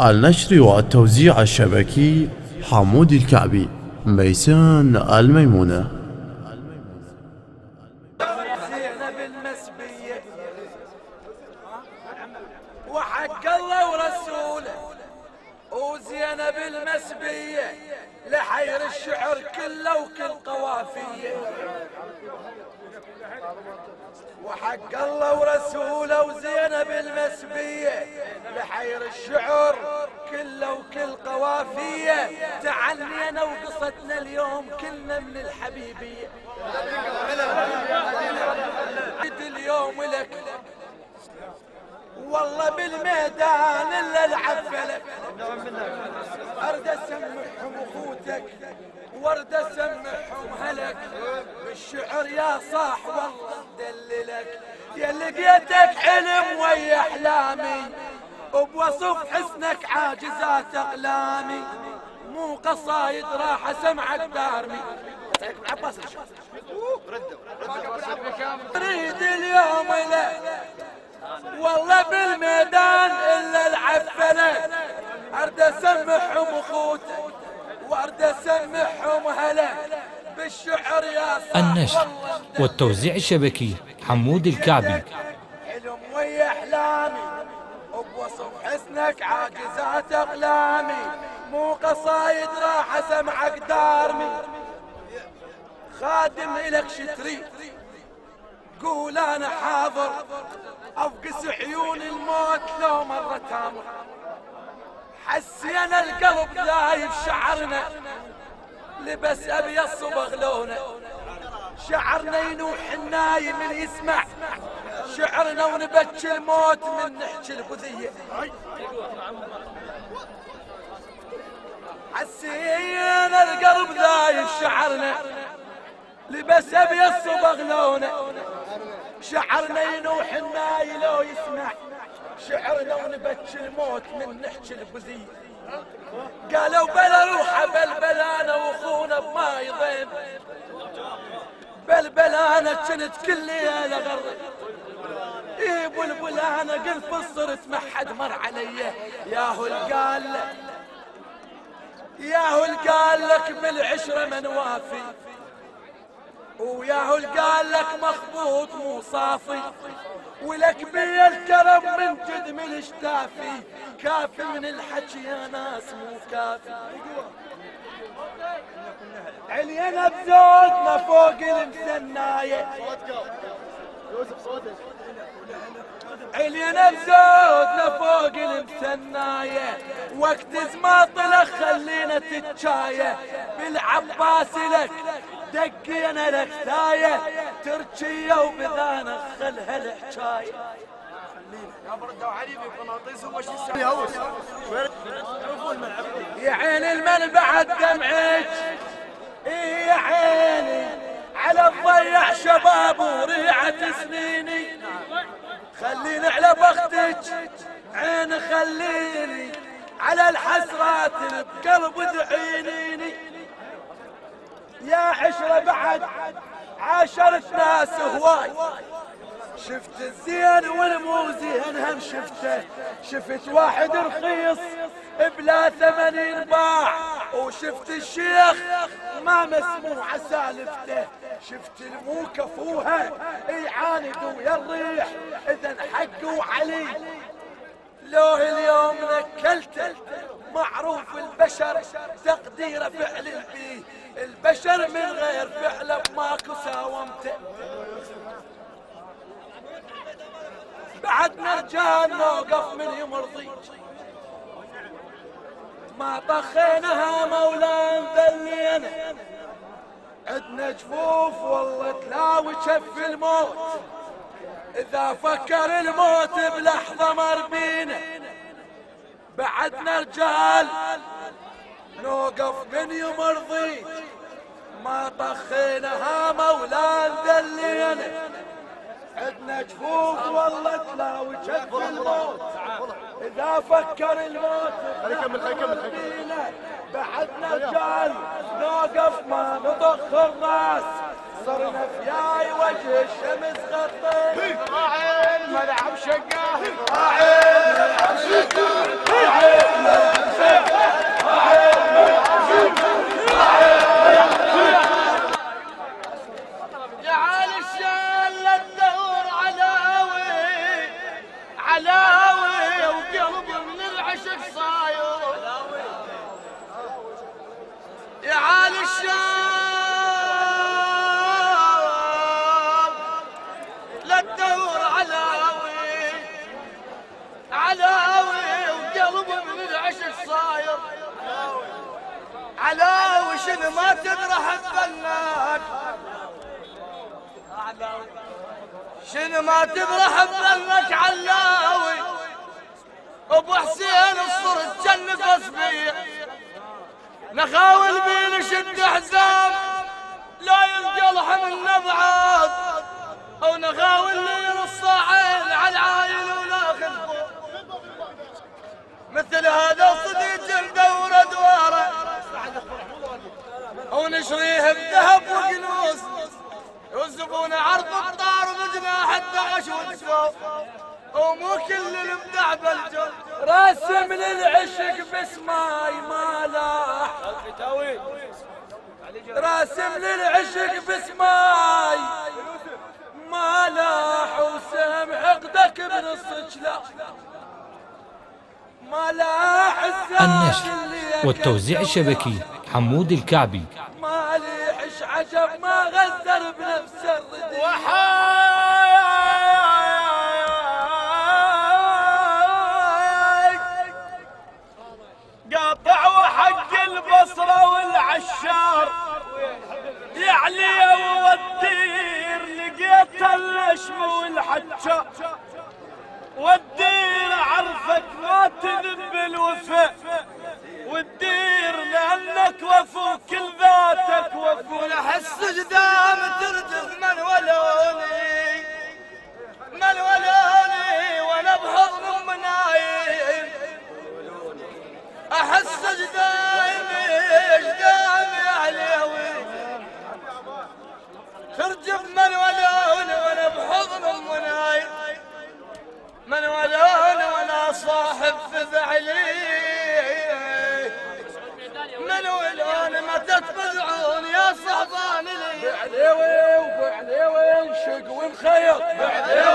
النشر والتوزيع الشبكي حمود الكعبي، ميسان الميمونة. زينب المسبية وحق الله ورسوله وزينب المسبية لحير الشعر كله وكل قوافية. وحق الله ورسوله وزينب المسبية لحير الشعر كله وكل قوافية. تعنينا وقصتنا اليوم كلنا من الحبيبية. اليوم لك والله بالميدان الا العفلك، ارد اسمحهم اخوتك وارد اسمحهم هلك بالشعر يا صاح والله ندللك. يا لقيتك حلم ويا احلامي وبوصف حسنك عاجزات اقلامي، مو قصايد راح اسمعك دارمي. اريد اليوم لك والله بالميدان الا العفلك، ارد اسمحهم اخوتك وارد اسمحهم هلك بالشعر يا صاح. النشر والتوزيع الشبكي حمود الكعبي. حلم ويا احلامي وبوصف حسنك عاجزات اقلامي، مو قصايد راح اسمعك دارمي. خادم الك شتري قول انا حاضر، افقس عيون الموت لو مرة تامر. حسينا القلب ذايب شعرنا لبس ابيض صبغ لونه، شعرنا ينوح النايم اللي يسمع شعرنا ونبكي الموت من نحكي البذية. حسينا القلب ذايب شعرنا لبس ابيض صبغ لونه، شعرنا ينوح الناي لو يسمع شعرنا ونبكي الموت من نحكي البذية. قالوا بلا روحه بلبل انا واخونا بما يضيم، بلبل انا كنت كل ليله غرب. ايه بلبل انا قلت صرت ما حد مر علي. ياهو قال قال لك بالعشره من وافي، وياهو قال لك مخبوط مو صافي، ولك بي الكرم من جد من الاشتافي. كافي من الحكي يا ناس مو كافي. علينا بزودنا فوق المسناية، علينا بزودنا فوق المسناية. وقت زمان طلع خلينا تتشاية بالعباس لك دقينا لك ثاية تركية وبذانا خلها الحكاية. يا عين المن بعد دمعك، ايه يا عيني على الضيع شباب وريعة سنيني. خليني على بختك عين خليني على الحسرات اللي بقلب دعينيني. يا عشرة بعد عاشرت ناس هواي، شفت الزين والمو زين هم شفته. شفت واحد رخيص بلا ثمن ينباع، وشفت الشيخ ما مسموع سالفته. شفت المو كفوها يعاند ويا الريح اذا حقوا علي. لو اليوم نكلته معروف البشر تقدير فعل فيه، البشر من غير فعله ماكو ساومته. بعدنا رجال نوقف من يمرضي، ما طخيناها مولا ذلينا. عدنا جفوف والله تلاوي شف الموت، اذا فكر الموت بلحظة مر بينا. بعدنا رجال نوقف من يمرضي، ما طخيناها مولا ذلينا. عدنا جفوف والله تلاوي شف الموت، اذا فكر الموت بينا. بعدنا رجال نوقف ما نضخ الراس، صرنا فياي وجه الشمس غطينا. راعي الملعب شقاه، راعي الملعب شقاه، راعي علاوي شنو ما تبرح ببنك، شنو ما تبرح ببنك علاوي. ابو حسين الصرت جن نفس بيه، نخاول بين شد حزام لا يلقى لحم بعاد، او نخاول لي الصاعين على العايل وناخذ مثل هذا صديق ندور ادواره، ونشريه بذهب وقنوس، يوزفون عرض الطار بجناح الدعش والسفوف، ومو كل الابداع بالجو. راسم للعشق بسماي ما لاح، راسم للعشق بسماي ما لاح، وسام عقدك بنص لا ما لاح. النشر والتوزيع الشبكي حمود الكعبي. ما ليحش عجب ما غزر بنفس الردي، قاطع وحق البصرة والعشار يعلي والدير لقيت اللشم والحجار، والدير عرفك ما تذب الوفاء، والدير لأنك وفو كل ذاتك وفو. ولحس قدام ترجف من ولوني، من ولوني وانا بحضن منايم، احس قدامي قدامي عليوي، ترجف من ولوني وانا بحضن منايم، من ولوني وانا صاحب فزعلي، من ولوني ما تتفزعون يا صحبان لي. بعليوي وبعليوي انشق ونخيط، بعليوي